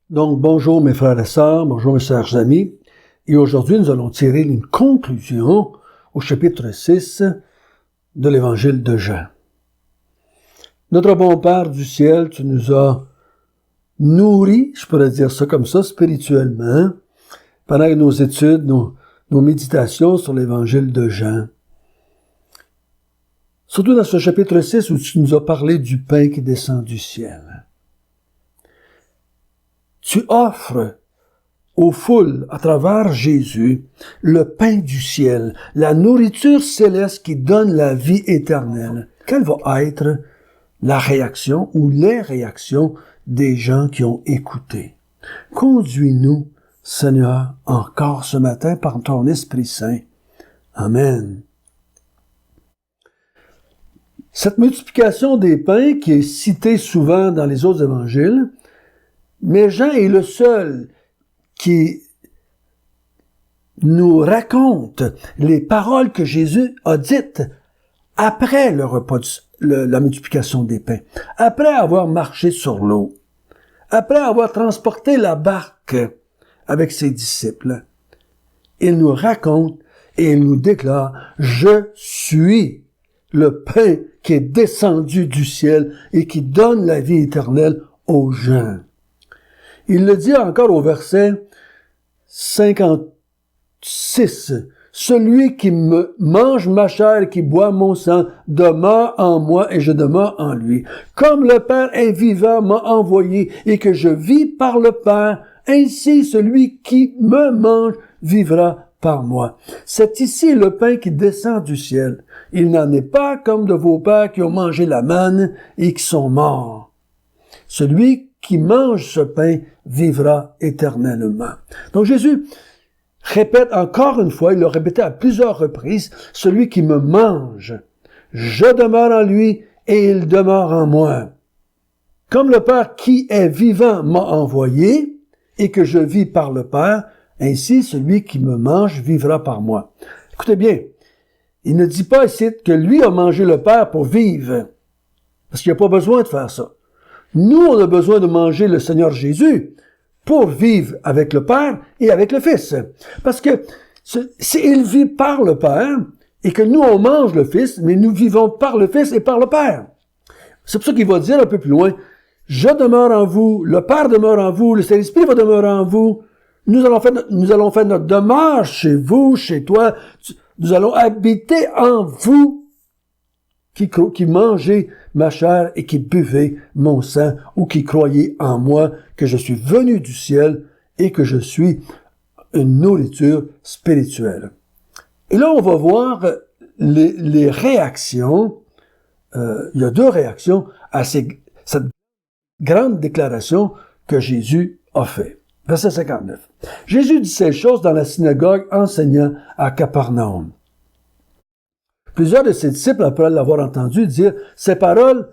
Donc, bonjour mes frères et sœurs, bonjour mes chers amis. Et aujourd'hui, nous allons tirer une conclusion au chapitre 6 de l'Évangile de Jean. Notre bon Père du ciel, tu nous as nourris, je pourrais dire ça comme ça, spirituellement, pendant nos études, nos méditations sur l'Évangile de Jean. Surtout dans ce chapitre 6 où tu nous as parlé du pain qui descend du ciel. Tu offres aux foules, à travers Jésus, le pain du ciel, la nourriture céleste qui donne la vie éternelle. Quelle va être la réaction ou les réactions des gens qui ont écouté? Conduis-nous, Seigneur, encore ce matin par ton Esprit Saint. Amen. Cette multiplication des pains qui est citée souvent dans les autres évangiles, mais Jean est le seul qui nous raconte les paroles que Jésus a dites après le repas, la multiplication des pains, après avoir marché sur l'eau, après avoir transporté la barque avec ses disciples. Il nous raconte et il nous déclare « Je suis le pain qui est descendu du ciel et qui donne la vie éternelle aux gens. » Il le dit encore au verset 56. « Celui qui me mange ma chair et qui boit mon sang demeure en moi et je demeure en lui. Comme le Père est vivant m'a envoyé et que je vis par le Père, ainsi celui qui me mange vivra par moi. » C'est ici le pain qui descend du ciel. Il n'en est pas comme de vos pères qui ont mangé la manne et qui sont morts. Celui qui mange ce pain vivra éternellement. Donc Jésus répète encore une fois, il l'a répété à plusieurs reprises, celui qui me mange, je demeure en lui et il demeure en moi. Comme le Père qui est vivant m'a envoyé et que je vis par le Père, ainsi celui qui me mange vivra par moi. Écoutez bien, il ne dit pas ici que lui a mangé le Père pour vivre, parce qu'il n'y a pas besoin de faire ça. Nous, on a besoin de manger le Seigneur Jésus pour vivre avec le Père et avec le Fils. Parce que s'il vit par le Père et que nous, on mange le Fils, mais nous vivons par le Fils et par le Père. C'est pour ça qu'il va dire un peu plus loin, « Je demeure en vous, le Père demeure en vous, le Saint-Esprit va demeurer en vous. Nous allons faire notre demeure chez vous, chez toi. Nous allons habiter en vous. » qui mangez ma chair et qui buvez mon sang, ou qui croyez en moi, que je suis venu du ciel et que je suis une nourriture spirituelle. Et là, on va voir les réactions. Il y a deux réactions à cette grande déclaration que Jésus a fait. Verset 59. Jésus dit ces choses dans la synagogue enseignant à Capernaum. Plusieurs de ses disciples, après l'avoir entendu dire, cette parole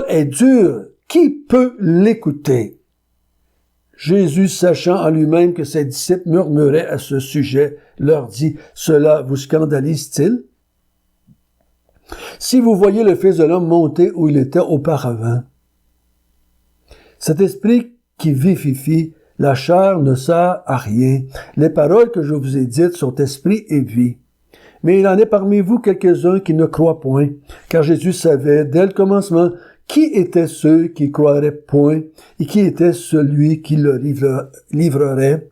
est dure. Qui peut l'écouter? Jésus, sachant en lui-même que ses disciples murmuraient à ce sujet, leur dit, cela vous scandalise-t-il? Si vous voyez le Fils de l'homme monter où il était auparavant, cet esprit qui vivifie, la chair ne sert à rien. Les paroles que je vous ai dites sont esprit et vie. Mais il en est parmi vous quelques-uns qui ne croient point, car Jésus savait dès le commencement qui étaient ceux qui croiraient point et qui était celui qui le livrerait.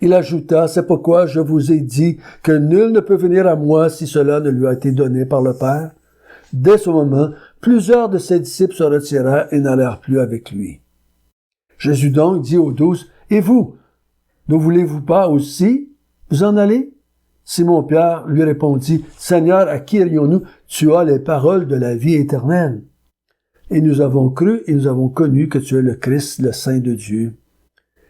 Il ajouta, c'est pourquoi je vous ai dit que nul ne peut venir à moi si cela ne lui a été donné par le Père. Dès ce moment, plusieurs de ses disciples se retirèrent et n'allèrent plus avec lui. Jésus donc dit aux 12, et vous, ne voulez-vous pas aussi vous en aller? Simon-Pierre lui répondit, « Seigneur, à qui irions-nous? Tu as les paroles de la vie éternelle. Et nous avons cru et nous avons connu que tu es le Christ, le Saint de Dieu. »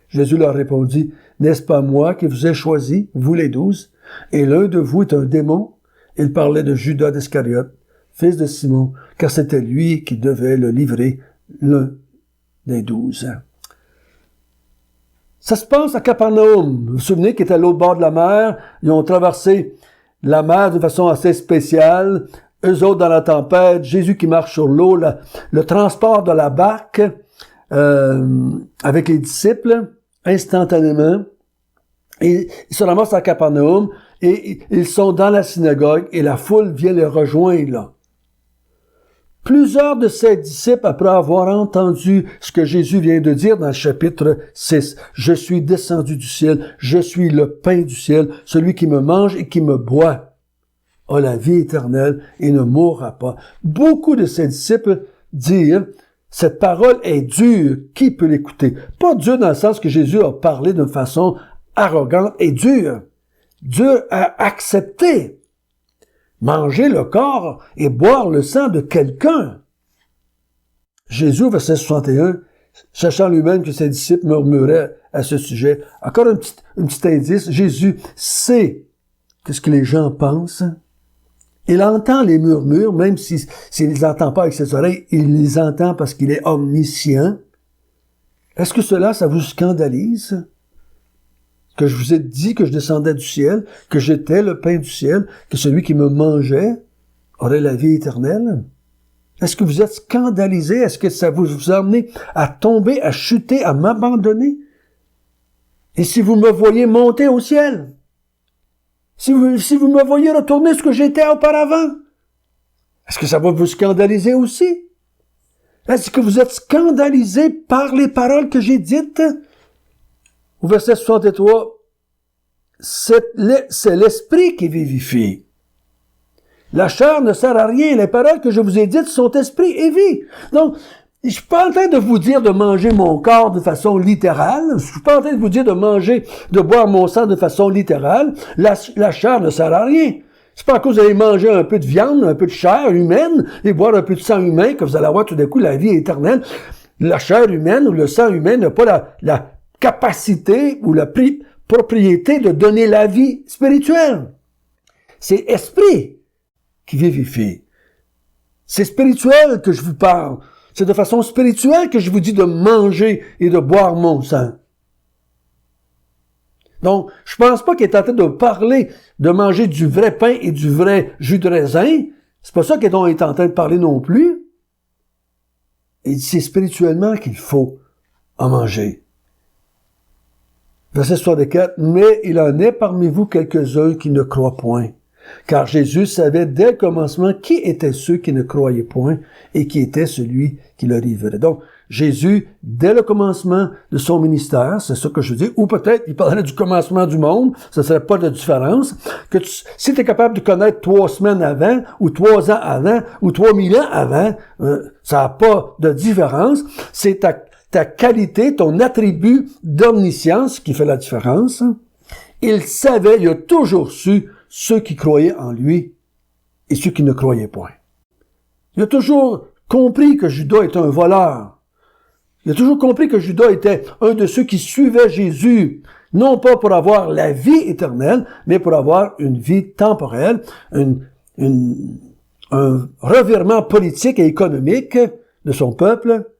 Jésus leur répondit, « N'est-ce pas moi qui vous ai choisi, vous les 12? Et l'un de vous est un démon? » Il parlait de Judas d'Iscariote, fils de Simon, car c'était lui qui devait le livrer, l'un des 12. Ça se passe à Capernaum. Vous vous souvenez qu'ils étaient à l'autre bord de la mer. Ils ont traversé la mer de façon assez spéciale. Eux autres dans la tempête. Jésus qui marche sur l'eau. Le transport de la barque avec les disciples, instantanément. Et ils se ramassent à Capernaum et ils sont dans la synagogue et la foule vient les rejoindre là. Plusieurs de ses disciples, après avoir entendu ce que Jésus vient de dire dans le chapitre 6, « Je suis descendu du ciel, je suis le pain du ciel, celui qui me mange et qui me boit a la vie éternelle et ne mourra pas. » Beaucoup de ses disciples disent « Cette parole est dure, qui peut l'écouter? » Pas dure dans le sens que Jésus a parlé d'une façon arrogante et dure à accepter. Manger le corps et boire le sang de quelqu'un. Jésus, verset 61, sachant lui-même que ses disciples murmuraient à ce sujet. Encore un petit indice, Jésus sait ce que les gens pensent. Il entend les murmures, même s'il ne les entend pas avec ses oreilles, il les entend parce qu'il est omniscient. Est-ce que cela, ça vous scandalise? Que je vous ai dit que je descendais du ciel, que j'étais le pain du ciel, que celui qui me mangeait aurait la vie éternelle? Est-ce que vous êtes scandalisé? Est-ce que ça vous a amené à tomber, à chuter, à m'abandonner? Et si vous me voyez monter au ciel? Si vous me voyez retourner ce que j'étais auparavant? Est-ce que ça va vous scandaliser aussi? Est-ce que vous êtes scandalisé par les paroles que j'ai dites? Au verset 63, c'est l'esprit qui vivifie. La chair ne sert à rien. Les paroles que je vous ai dites sont esprit et vie. Donc, je suis pas en train de vous dire de manger mon corps de façon littérale. Je suis pas en train de vous dire de boire mon sang de façon littérale. La chair ne sert à rien. C'est pas à cause que vous allez manger un peu de viande, un peu de chair humaine et boire un peu de sang humain que vous allez avoir tout d'un coup la vie éternelle. La chair humaine ou le sang humain n'a pas la capacité ou la propriété de donner la vie spirituelle. C'est esprit qui vivifie. C'est spirituel que je vous parle. C'est de façon spirituelle que je vous dis de manger et de boire mon sang. Donc, je pense pas qu'il est en train de parler de manger du vrai pain et du vrai jus de raisin. C'est pas ça qu'il est en train de parler non plus. Et c'est spirituellement qu'il faut en manger. Verset 64, « Mais il en est parmi vous quelques-uns qui ne croient point. Car Jésus savait dès le commencement qui étaient ceux qui ne croyaient point et qui était celui qui leur livrait. » Donc, Jésus, dès le commencement de son ministère, c'est ça que je dis, ou peut-être il parlait du commencement du monde, ça ne serait pas de différence, que si tu es capable de connaître 3 semaines avant, ou 3 ans avant, ou 3000 ans avant, ça n'a pas de différence. C'est ta qualité, ton attribut d'omniscience qui fait la différence. Il savait, il a toujours su ceux qui croyaient en lui et ceux qui ne croyaient point. Il a toujours compris que Judas était un voleur. Il a toujours compris que Judas était un de ceux qui suivaient Jésus, non pas pour avoir la vie éternelle, mais pour avoir une vie temporelle, un revirement politique et économique de son peuple.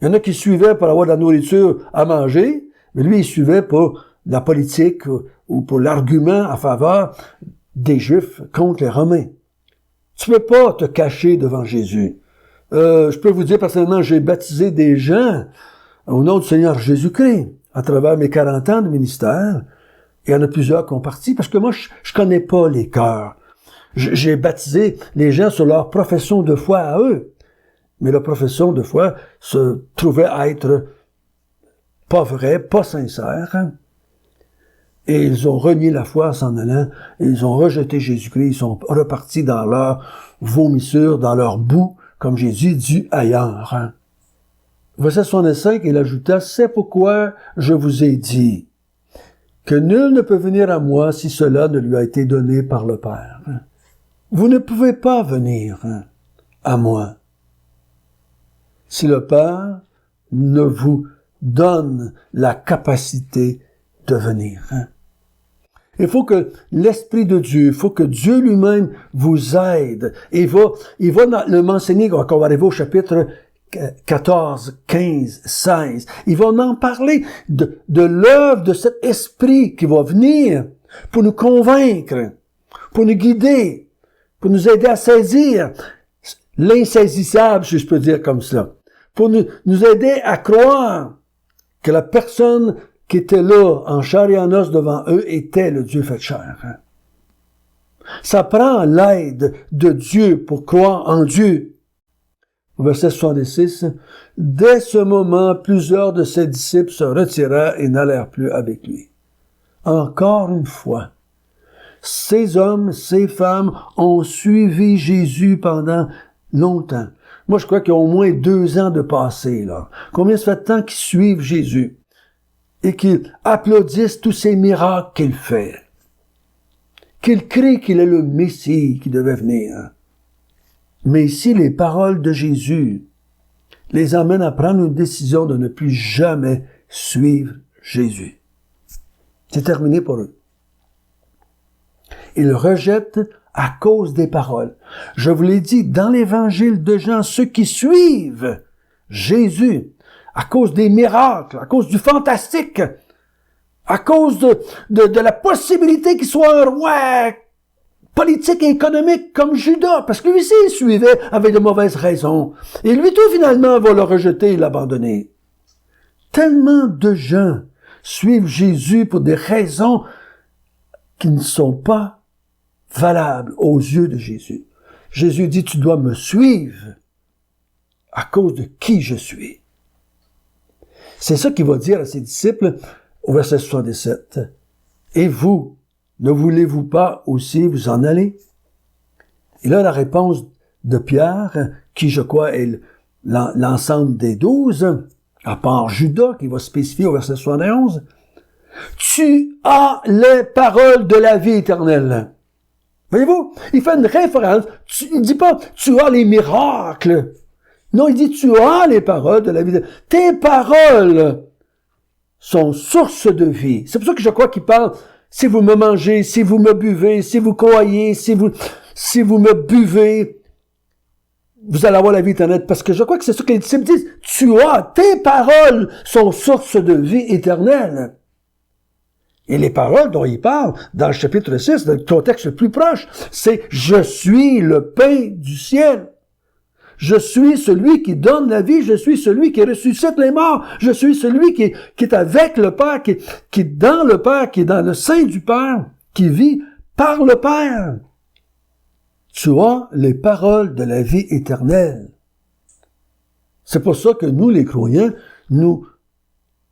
Il y en a qui suivaient pour avoir de la nourriture à manger, mais lui, il suivait pour la politique ou pour l'argument en faveur des Juifs contre les Romains. Tu peux pas te cacher devant Jésus. Je peux vous dire personnellement, j'ai baptisé des gens au nom du Seigneur Jésus-Christ à travers mes 40 ans de ministère. Il y en a plusieurs qui ont parti parce que moi, je connais pas les cœurs. J'ai baptisé les gens sur leur profession de foi à eux. Mais leur profession de foi se trouvait être pas vraie, pas sincère. Et ils ont renié la foi en s'en allant. Et ils ont rejeté Jésus-Christ. Ils sont repartis dans leur vomissure, dans leur boue, comme Jésus dit ailleurs. Verset 65, il ajouta, « C'est pourquoi je vous ai dit que nul ne peut venir à moi si cela ne lui a été donné par le Père. Vous ne pouvez pas venir à moi si le Père ne vous donne la capacité de venir. » Il faut que l'Esprit de Dieu, il faut que Dieu lui-même vous aide. Et il va le mentionner quand on va arriver au chapitre 14, 15, 16. Il va en parler de l'œuvre de cet Esprit qui va venir pour nous convaincre, pour nous guider, pour nous aider à saisir l'insaisissable, si je peux dire comme cela. pour nous aider à croire que la personne qui était là, en chair et en os devant eux, était le Dieu fait chair. Ça prend l'aide de Dieu pour croire en Dieu. Au verset 66, « Dès ce moment, plusieurs de ses disciples se retirèrent et n'allèrent plus avec lui. » Encore une fois, ces hommes, ces femmes ont suivi Jésus pendant longtemps. Moi, je crois qu'il y a au moins 2 ans de passé, là. Combien ça fait de temps qu'ils suivent Jésus et qu'ils applaudissent tous ces miracles qu'il fait, qu'ils crient qu'il est le Messie qui devait venir. Mais ici, les paroles de Jésus les amènent à prendre une décision de ne plus jamais suivre Jésus. C'est terminé pour eux. Ils rejettent à cause des paroles. Je vous l'ai dit, dans l'évangile de Jean, ceux qui suivent Jésus, à cause des miracles, à cause du fantastique, à cause de la possibilité qu'il soit un roi politique et économique comme Judas, parce que lui aussi il suivait avec de mauvaises raisons. Et lui tout finalement va le rejeter et l'abandonner. Tellement de gens suivent Jésus pour des raisons qui ne sont pas valables aux yeux de Jésus. Jésus dit, tu dois me suivre à cause de qui je suis. C'est ça qu'il va dire à ses disciples au verset 77. Et vous, ne voulez-vous pas aussi vous en aller? Et là, la réponse de Pierre, qui je crois est l'ensemble des 12, à part Judas, qui va spécifier au verset 71, tu as les paroles de la vie éternelle. Voyez-vous? Il fait une référence. Il dit pas, tu as les miracles. Non, il dit, tu as les paroles de la vie éternelle. Tes paroles sont source de vie. C'est pour ça que je crois qu'il parle, si vous me mangez, si vous me buvez, si vous croyez, si vous me buvez, vous allez avoir la vie éternelle. Parce que je crois que c'est ce que les disciples disent. Tes paroles sont source de vie éternelle. Et les paroles dont il parle, dans le chapitre 6, dans le contexte le plus proche, c'est « Je suis le pain du ciel ». Je suis celui qui donne la vie, je suis celui qui ressuscite les morts, je suis celui qui est avec le Père, qui est dans le Père, qui est dans le sein du Père, qui vit par le Père. Tu as les paroles de la vie éternelle. C'est pour ça que nous, les croyants, nous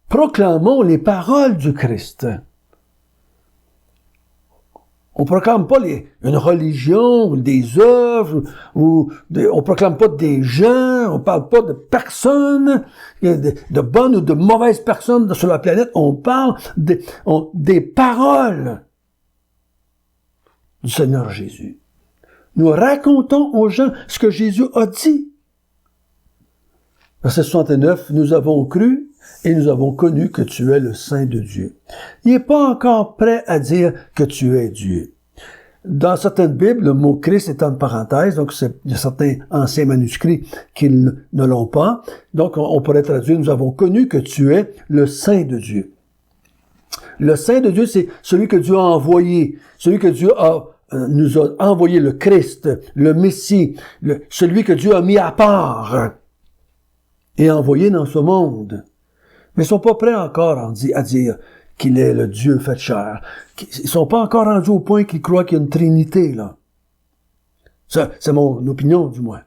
proclamons les paroles du Christ. On proclame pas une religion, ou des œuvres, on proclame pas des gens, on parle pas de personnes, de bonnes ou de mauvaises personnes sur la planète, on parle des paroles du Seigneur Jésus. Nous racontons aux gens ce que Jésus a dit. Verset 69, nous avons cru et nous avons connu que tu es le Saint de Dieu. Il n'est pas encore prêt à dire que tu es Dieu. Dans certaines Bibles, le mot Christ est en parenthèse, donc il y a certains anciens manuscrits qui ne l'ont pas. Donc on pourrait traduire, nous avons connu que tu es le Saint de Dieu. Le Saint de Dieu, c'est celui que Dieu a envoyé, celui que Dieu nous a envoyé, le Christ, le Messie, celui que Dieu a mis à part et envoyé dans ce monde. Mais ils sont pas prêts encore à dire qu'il est le Dieu fait chair. Ils sont pas encore rendus au point qu'ils croient qu'il y a une Trinité, là. Ça, c'est mon opinion, du moins.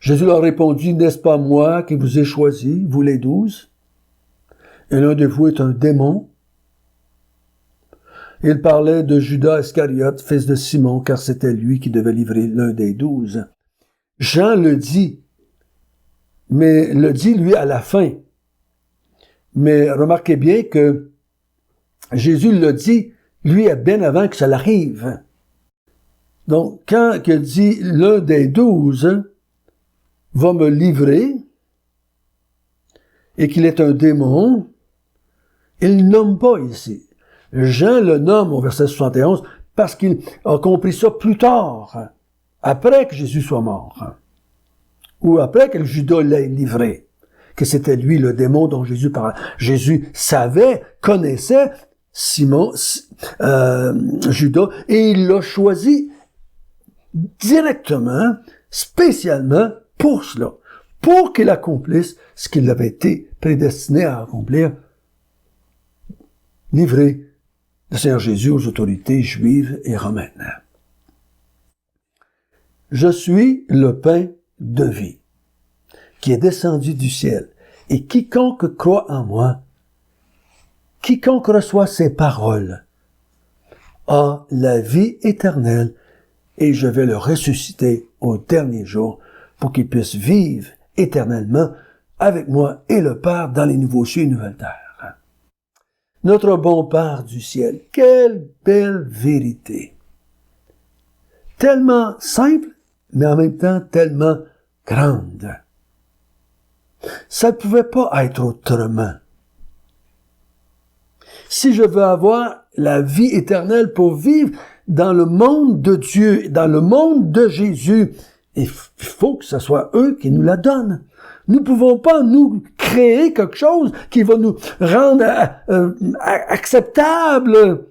Jésus leur répondit, n'est-ce pas moi qui vous ai choisi, vous les 12? Et l'un de vous est un démon. Il parlait de Judas Iscariote, fils de Simon, car c'était lui qui devait livrer l'un des 12. Jean le dit, mais le dit, lui, à la fin. Mais remarquez bien que Jésus le dit, lui, bien avant que ça l'arrive. Donc, quand il dit l'un des 12 va me livrer et qu'il est un démon, il ne nomme pas ici. Jean le nomme au verset 71 parce qu'il a compris ça plus tard, après que Jésus soit mort, ou après que Judas l'ait livré, que c'était lui le démon dont Jésus parlait. Jésus savait, connaissait Judas, et il l'a choisi directement, spécialement pour cela, pour qu'il accomplisse ce qu'il avait été prédestiné à accomplir, livré le Seigneur Jésus aux autorités juives et romaines. Je suis le pain de vie qui est descendu du ciel, et quiconque croit en moi, quiconque reçoit ces paroles, a la vie éternelle, et je vais le ressusciter au dernier jour pour qu'il puisse vivre éternellement avec moi et le Père dans les nouveaux cieux et nouvelles terres. Notre bon Père du ciel, quelle belle vérité! Tellement simple, mais en même temps tellement grande. Ça ne pouvait pas être autrement. Si je veux avoir la vie éternelle pour vivre dans le monde de Dieu, dans le monde de Jésus, il faut que ce soit eux qui nous la donnent. Nous ne pouvons pas nous créer quelque chose qui va nous rendre acceptable,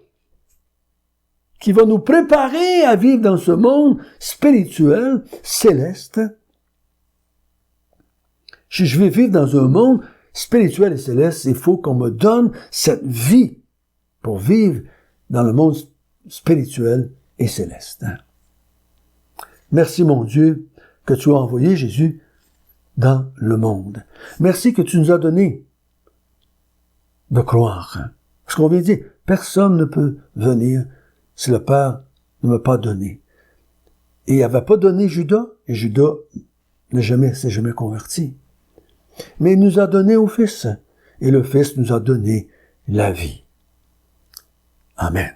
qui va nous préparer à vivre dans ce monde spirituel, céleste. Si je veux vivre dans un monde spirituel et céleste, il faut qu'on me donne cette vie pour vivre dans le monde spirituel et céleste. Merci, mon Dieu, que tu as envoyé Jésus dans le monde. Merci que tu nous as donné de croire. Parce qu'on vient dire, personne ne peut venir si le Père ne m'a pas donné. Et il n'avait pas donné Judas, et Judas s'est jamais converti. Mais il nous a donné au Fils, et le Fils nous a donné la vie. Amen.